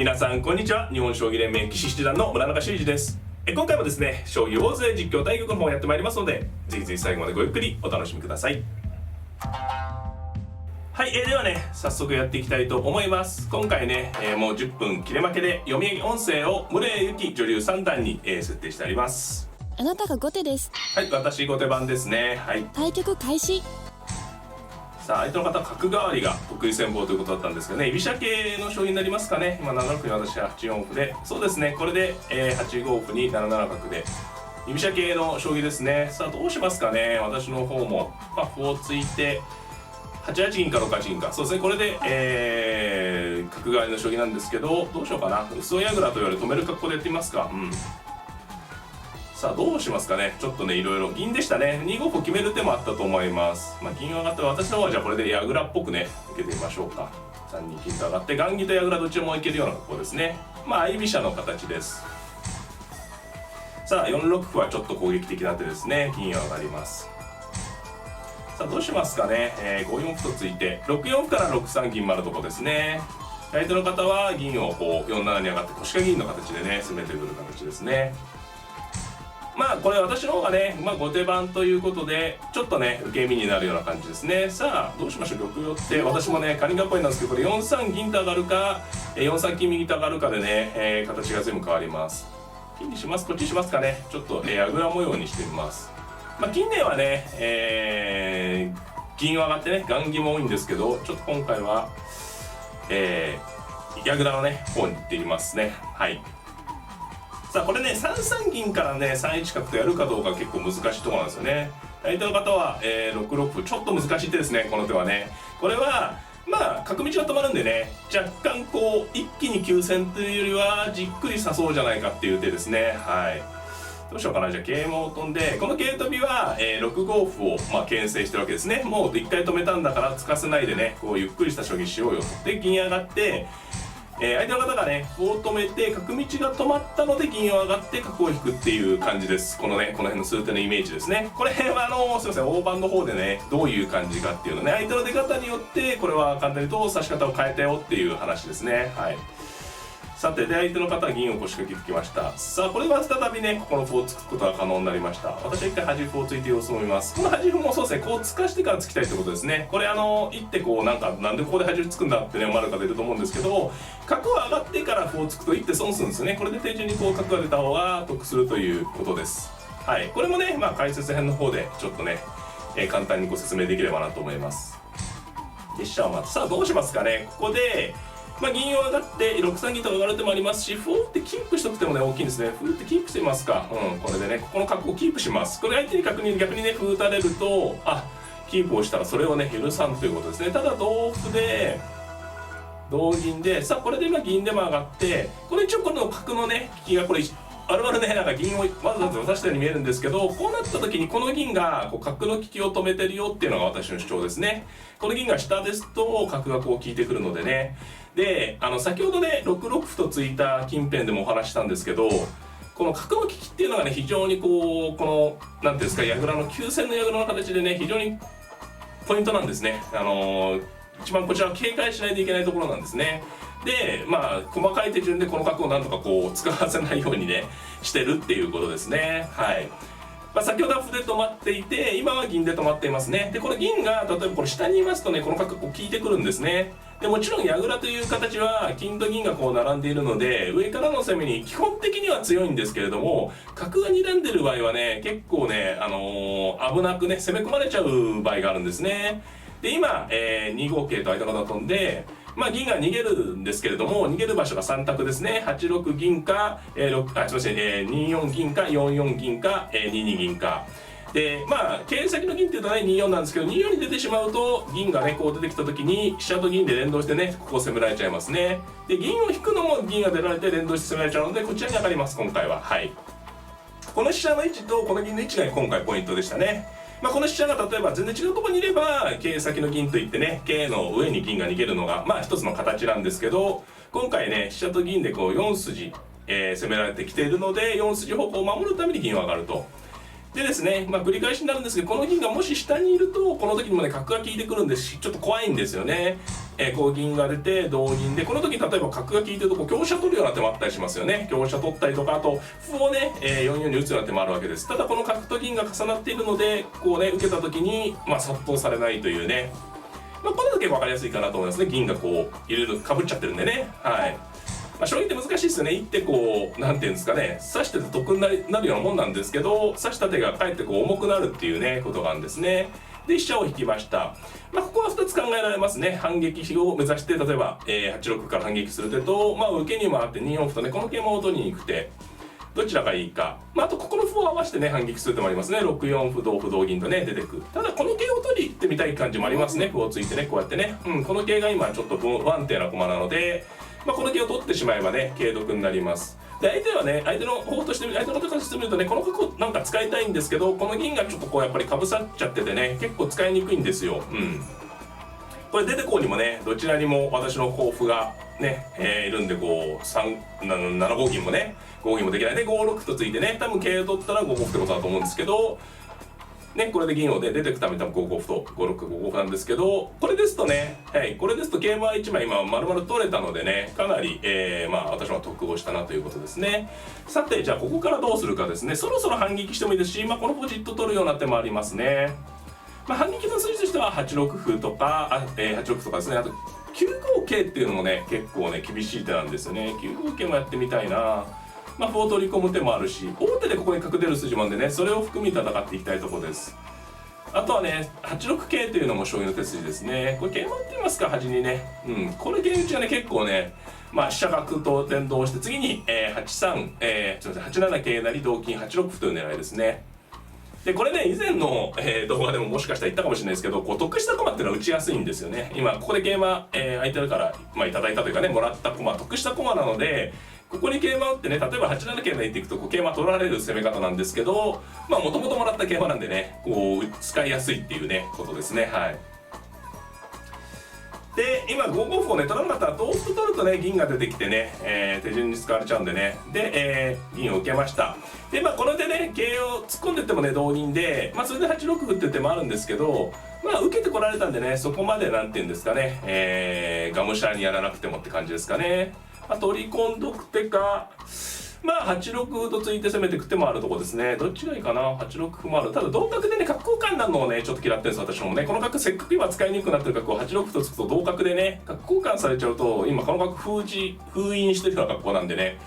皆さんこんにちは。日本将棋連盟棋士七段の村中修司です。今回もですね、将棋大勢実況対局の方をやってまいりますので、ぜひぜひ最後までごゆっくりお楽しみください。はい、ではね、早速やっていきたいと思います。今回ね、もう10分切れ負けで読み上げ音声を宗由紀女流三段に、設定してあります。あなたが後手です。はい、私後手番ですね。はい。対局開始。さあ、相手の方は角換わりが得意戦法ということだったんですけどね、居飛車系の将棋になりますかね。今7六に私は8四歩で、そうですね、これで、8五歩に7七角で居飛車系の将棋ですね。さあ、どうしますかね。私の方も、歩を突いて8八銀か6八銀か、そうですね、これで、角換わりの将棋なんですけど、どうしようかな。薄尾矢倉と言われ止める格好でやってみますか。さあどうしますかね。ちょっとね、いろいろ銀でしたね。2五歩決める手もあったと思います。銀を上がって、私の方はじゃあこれで矢倉っぽくね受けてみましょうか。3二金と上がって雁木と矢倉どっちもいけるような格好ですね。相居飛車の形です。さあ4六歩はちょっと攻撃的な手ですね。銀を上がります。さあどうしますかね。5四歩とついて6四歩から6三銀丸とこですね。相手の方は銀をこう4七に上がって腰掛け銀の形でね攻めてくる形ですね。これ私の方がね、後手番ということでちょっとね受け身になるような感じですね。さあどうしましょう。玉寄って私もねカニがっぽいなんですけど、これ4三銀と上がるか4三金右と上がるかでね、形が全部変わります。金にします。こっちにしますかね。ちょっと矢倉模様にしてみます。近年はね、銀を上がってね雁木も多いんですけど、ちょっと今回は矢倉のね方に行ってみますね。はい。さあこれね3三銀からね3一角とやるかどうか結構難しいところなんですよね。相手の方は、6六歩ちょっと難しい手ですね。この手はね、これは角道が止まるんでね、若干こう一気に急戦というよりはじっくり指そうじゃないかっていう手ですね。はい。どうしようかな。じゃあ桂馬を飛んで、この桂跳びは、6五歩を牽制してるわけですね。もう一回止めたんだから突かせないでね、こうゆっくりした将棋しようよと。で銀上がって相手の方がね歩を止めて角道が止まったので銀を上がって角を引くっていう感じです。この辺の数手のイメージですね。これはすいません、大盤の方でねどういう感じかっていうのね、相手の出方によってこれは簡単に言うと指し方を変えたよっていう話ですね。はい。さてで相手の方は銀を腰掛けてきました。さあこれは再びねここの歩を突くことが可能になりました。私は一回端歩を突いて様子を見ます。この端歩もそうですね、こう突かしてから突きたいってことですね。これ一手こうなんでここで端歩突くんだってね思われる方いると思うんですけど、角は上がってから歩を突くと一手損するんですよね。これで手順にこう角が出た方が得するということです。はい。これもね解説編の方でちょっとね、簡単にご説明できればなと思います。で飛車を待つ。さあどうしますかね。ここで銀を上がって6三銀と上がる手もありますし、歩を打ってキープしておく手もね大きいんですね。歩打ってキープしてみますか。これでねここの角をキープします。これ相手に逆にね歩打たれるとキープをしたらそれをね許さんということですね。ただ同歩で同銀で、さあこれで銀でも上がって、これ一応この角のね利きがこれあるあるね銀をわざわざ渡したように見えるんですけど、こうなった時にこの銀がこう角の利きを止めてるよっていうのが私の主張ですね。この銀が下ですと角がこう効いてくるのでね。で先ほどね6六歩と突いた近辺でもお話したんですけど、この角の利きっていうのがね非常にこの何ていうんですか、矢倉の急戦の矢倉の形でね非常にポイントなんですね。一番こちらは警戒しないといけないところなんですね。で細かい手順でこの角をなんとかこう使わせないようにねしてるっていうことですね。はい。先ほどは歩で止まっていて、今は銀で止まっていますね。でこの銀が例えばこれ下にいますとねこの角こう効いてくるんですね。でもちろん矢倉という形は金と銀がこう並んでいるので上からの攻めに基本的には強いんですけれども、角が睨んでる場合はね結構ね、危なくね攻め込まれちゃう場合があるんですね。で今、2五桂と相手方飛んで銀が逃げるんですけれども、逃げる場所が3択ですね。8六銀か、すみません、2四銀か4四銀か、2二銀か。で桂先の銀っていうとね2四なんですけど、2四に出てしまうと銀がねこう出てきた時に飛車と銀で連動してねここを攻められちゃいますね。で銀を引くのも銀が出られて連動して攻められちゃうのでこちらに上がります今回は。はい。この飛車の位置とこの銀の位置が今回ポイントでしたね。この飛車が例えば全然違うところにいれば桂先の銀といってね桂の上に銀が逃げるのが一つの形なんですけど、今回ね飛車と銀でこう4筋、攻められてきているので4筋方向を守るために銀を上がると。でですね、繰り返しになるんですけど、この銀がもし下にいるとこの時にもね角が効いてくるんでちょっと怖いんですよね。こう銀が出て同銀で、この時例えば角が効いてるとこう香車取るような手もあったりしますよね。香車取ったりとか、あと歩をね、4四に打つような手もあるわけです。ただこの角と銀が重なっているので、こうね受けた時に殺到されないというね、これだけ分かりやすいかなと思いますね。銀がこういろいろかぶっちゃってるんでね。はい。将棋って難しいですよね。一手こうなんていうんですかね、指してて得になるようなもんなんですけど、指した手がかえってこう重くなるっていうねことがあるんですね。で飛車を引きました。ここは2つ考えられますね。反撃を目指して、例えば、8六から反撃する手と、受けに回って2四歩とね、この桂馬を取りに行く手、どちらがいいか。あとここの歩を合わせてね反撃する手もありますね。6四歩同歩同銀とね出てくる。ただこの桂を取りに行ってみたい感じもありますね。歩をついてねこうやってね、この桂が今ちょっと不安定な駒なので、この桂を取ってしまえばね桂得になります。で相手はね、相手の方として相手の方からしてみるとね、この角をなんか使いたいんですけど、この銀がちょっとこうやっぱりかぶさっちゃっててね、結構使いにくいんですよ。これ出てこうにもね、どちらにも私の甲府がね、いるんで、こう7五銀もね5銀もできないで5六とついてね、多分桂を取ったら5五歩ってことだと思うんですけどね、これで銀を出てくために多分5五歩と5六5五歩なんですけど、これですとね、これですと桂馬1枚今丸々取れたのでね、かなり、私は得をしたなということですね。さてじゃあここからどうするかですね。そろそろ反撃してもいいですし、このポジット取るような手もありますね。反撃の筋としては8六歩とか8六歩とかですね。あと9五桂っていうのもね結構ね厳しい手なんですよね。9五桂もやってみたいな。歩を取り込む手もあるし、王手でここに角出る筋もあるんでね、それを含み戦っていきたいところです。あとはね8六桂というのも将棋の手筋ですね。これ桂馬打ってみますか、端にね。これ桂打ちがね結構ね、飛車角と連動して、次に、8七桂成同金8六歩という狙いですね。でこれね以前の、動画でももしかしたら言ったかもしれないですけど、こう得した駒っていうのは打ちやすいんですよね。今ここで桂馬、相手からいただいたというかね、もらった駒、得した駒なので、ここに桂馬打ってね、例えば8七桂成っていくとこう桂馬取られる攻め方なんですけど、もともともらった桂馬なんでね、こう使いやすいっていうねことですね。はい。で今5五歩をね取らなかったら同歩と取るとね銀が出てきてね、手順に使われちゃうんでね。で、銀を受けました。でこの手ね桂を突っ込んでってもね同銀で、それで8六歩って手もあるんですけど、受けてこられたんでね、そこまでなんていうんですかね、がむしゃらにやらなくてもって感じですかね。取り込んどく手か、8六歩とついて攻めていく手もあるとこですね。どっちがいいかな。8六歩もある。ただ同角でね角交換になるのをねちょっと嫌ってるんです私もね。この角せっかく今使いにくくなってる角を8六歩とつくと同角でね角交換されちゃうと、今この角封印してるような格好なんでね、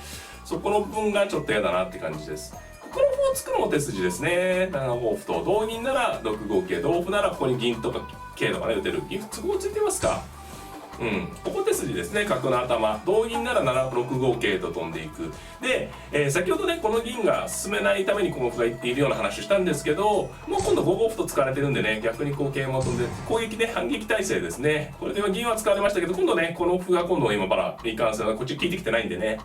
そこの分がちょっと嫌だなって感じです。ここの歩をつくのも手筋ですね。7五歩と同銀なら6五桂、同歩ならここに銀とか桂とかね打てる。銀都合ついてますか。ここ手筋ですね。角の頭、同銀なら6五桂と飛んでいく。で、先ほどねこの銀が進めないためにこの歩がいっているような話をしたんですけど、もう今度5五歩と使われてるんでね、逆にこう桂馬を飛んで攻撃で反撃態勢ですね。これでは銀は使われましたけど、今度ねこの歩が今度今からいかんせんこっち効いてきてないんでね。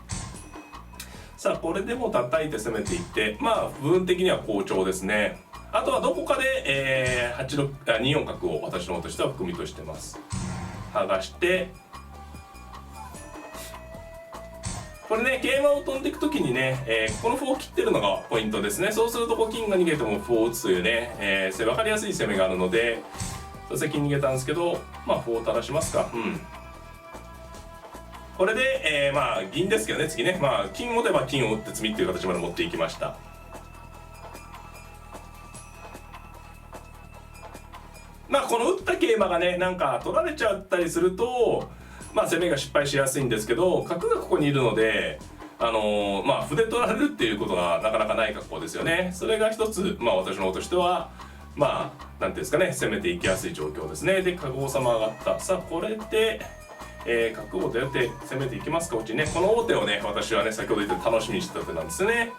さあこれでも叩いて攻めていって、部分的には好調ですね。あとはどこかで、2四角を私の方としては含みとしてます。剥がして、これね桂馬を飛んでいくときにね、この歩を切ってるのがポイントですね。そうすると金が逃げても歩を打つというね、分かりやすい攻めがあるので、金逃げたんですけど、歩を垂らしますか。これで、銀ですけどね、次ね、金持てば金を打って詰みっていう形まで持っていきました。この打った桂馬がねなんか取られちゃったりすると、攻めが失敗しやすいんですけど、角がここにいるので歩で取られるっていうことがなかなかない格好ですよね。それが一つ私の方としてはなんていうんですかね、攻めていきやすい状況ですね。で角王様上がった。さあこれで、角を出て攻めていきますか。こっちね、この王手をね私はね先ほど言って楽しみにしてた手なんですよね。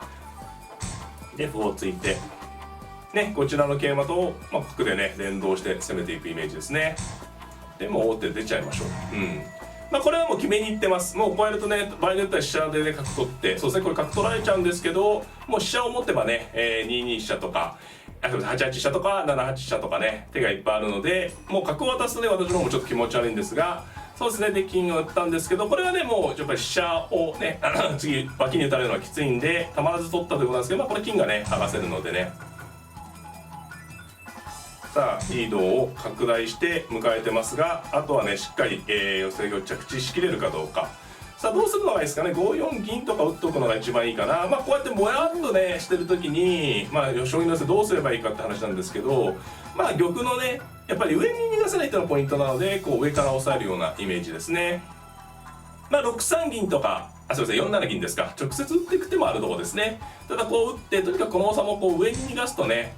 で歩をついてこちらの桂馬と、角でね連動して攻めていくイメージですね。でもう王手出ちゃいましょう。これはもう決めにいってます。もうこうやるとね場合によっては飛車でね角取って、そうですねこれ角取られちゃうんですけど、もう飛車を持てばね、2二飛車とか8八飛車とか7八飛車とかね手がいっぱいあるので、もう角を渡すとね私の方もちょっと気持ち悪いんですが、そうですねで金を打ったんですけど、これはねもうやっぱり飛車をね次脇に打たれるのはきついんでたまらず取ったということなんですけど、これ金がね剥がせるのでね、さあリードを拡大して迎えてますが、あとはねしっかり、寄せを着地しきれるかどうか。さあどうするのがいいですかね。5四銀とか打っとくのが一番いいかな。こうやってぼやっとねしてる時に将棋の寄せどうすればいいかって話なんですけど、玉のねやっぱり上に逃がせないというのがポイントなので、こう上から押さえるようなイメージですね。6三銀とかすいません4七銀ですか、直接打っていく手もあるところですね。ただこう打ってとにかくこの王様をこう上に逃がすとね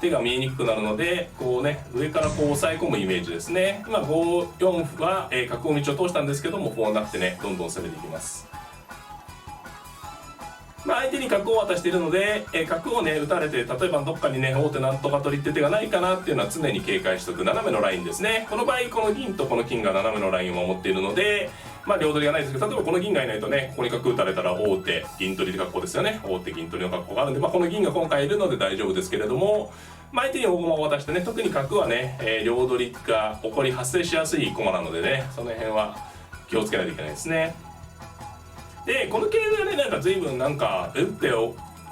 手が見えにくくなるので、こうね上からこう押さえ込むイメージですね。今5四歩は、角を道を通したんですけども、こうなってねどんどん攻めていきます。相手に角を渡しているので、角をね打たれて、例えばどっかにね王手なんとか取りって手がないかなっていうのは常に警戒しておく斜めのラインですね。この場合この銀とこの金が斜めのラインを守っているので、両取りがないですけど、例えばこの銀がいないとねここに角打たれたら王手銀取りで格好ですよね。王手銀取りの格好があるんで、この銀が今回いるので大丈夫ですけれども、相手に大駒を渡してね、特に角はね、両取りが起こり発生しやすい駒なのでね、その辺は気をつけないといけないですね。でこの系がね随分打って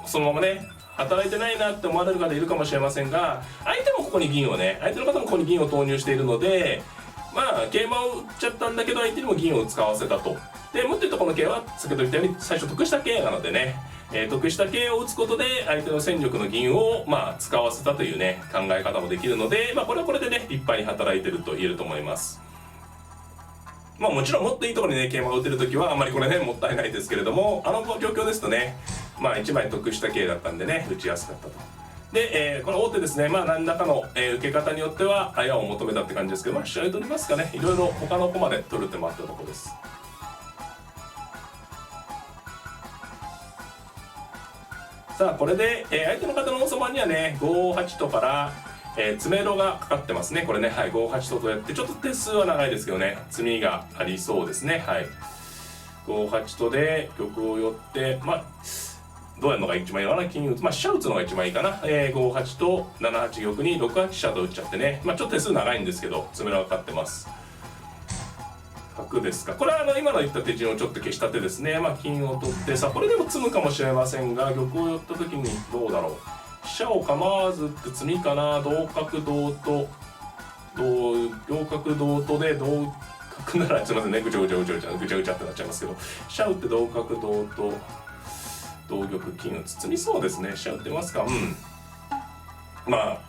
そのままね働いてないなって思われる方いるかもしれませんが、相手もここに銀をね相手の方もここに銀を投入しているので、桂馬を打っちゃったんだけど相手にも銀を使わせたと。でもっと言うとこの桂は先ほど言ったように最初得した桂なのでね、得した桂を打つことで相手の戦力の銀を使わせたというね考え方もできるので、これはこれでね立派に働いてると言えると思います。もちろんもっといいところにね桂馬を打てるときはあんまりこれねもったいないですけれども、状況ですとね1枚得した桂だったんでね打ちやすかったと。で、この王手ですね、何らかの、受け方によってはあやを求めたって感じですけど、飛車で取りますかね。いろいろ他の駒で取る手もあったところです。さあこれで、相手の方の王様にはね5八とから詰めろがかかってますね。これね、5八ととやってちょっと手数は長いですけどね詰みがありそうですね。5八とで玉を寄ってどうやるのが一番いいのかな。金打つ飛車打つのが一番いいかな。5八と7八玉に6八飛車と打っちゃってね、ちょっと手数長いんですけど詰めろがかかってます。角ですか。これは今の言った手順をちょっと消した手ですね。金を取ってさ、これでも詰むかもしれませんが、玉を寄った時にどうだろう。飛車を構わずって詰みかな。同角同と両角同とで同角ならすいませんね、ぐちゃぐちゃってなっちゃいますけど、飛車打って同角同と同玉金打つ詰みそうですね。飛車打ってますか。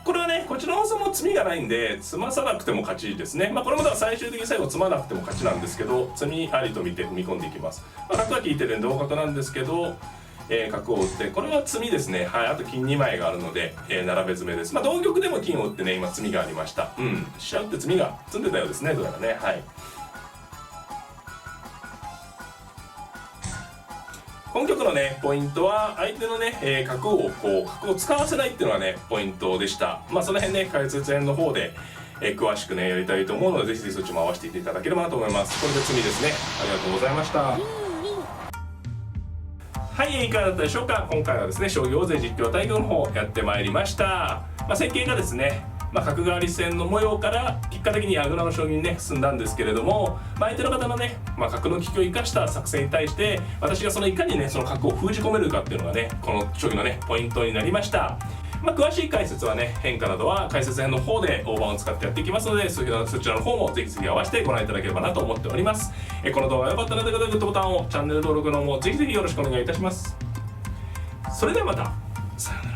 これはねこちらの王様も詰みがないんで詰まさなくても勝ちですね。これも最終的に最後詰まなくても勝ちなんですけど、詰みありと見て踏み込んでいきます。角は利いてるんで同角なんですけど、角を打ってこれは詰みですね。あと金2枚があるので、並べ詰めです。同玉でも金を打ってね今詰みがありました。飛車打って詰みが詰んでたようですね、どうやらね。本局のねポイントは相手のね、角を使わせないっていうのがねポイントでした。その辺ね解説編の方で、詳しくねやりたいと思うので、ぜひぜひそっちも合わせていただければなと思います。これで詰みですね。ありがとうございました。いかがだったでしょうか。今回はですね将棋大勢実況対局の方やってまいりました。戦型がですね角換わり戦の模様から結果的に矢倉の将棋にね進んだんですけれども、相手の方のね、角の利きを生かした作戦に対して私がいかにねその角を封じ込めるかっていうのがねこの将棋のねポイントになりました。詳しい解説はね変化などは解説編の方で大盤を使ってやっていきますので、そちらの方もぜひぜひ合わせてご覧いただければなと思っております。この動画が良かったらグッドボタンを、チャンネル登録の方もぜひぜひよろしくお願いいたします。それではまた、さようなら。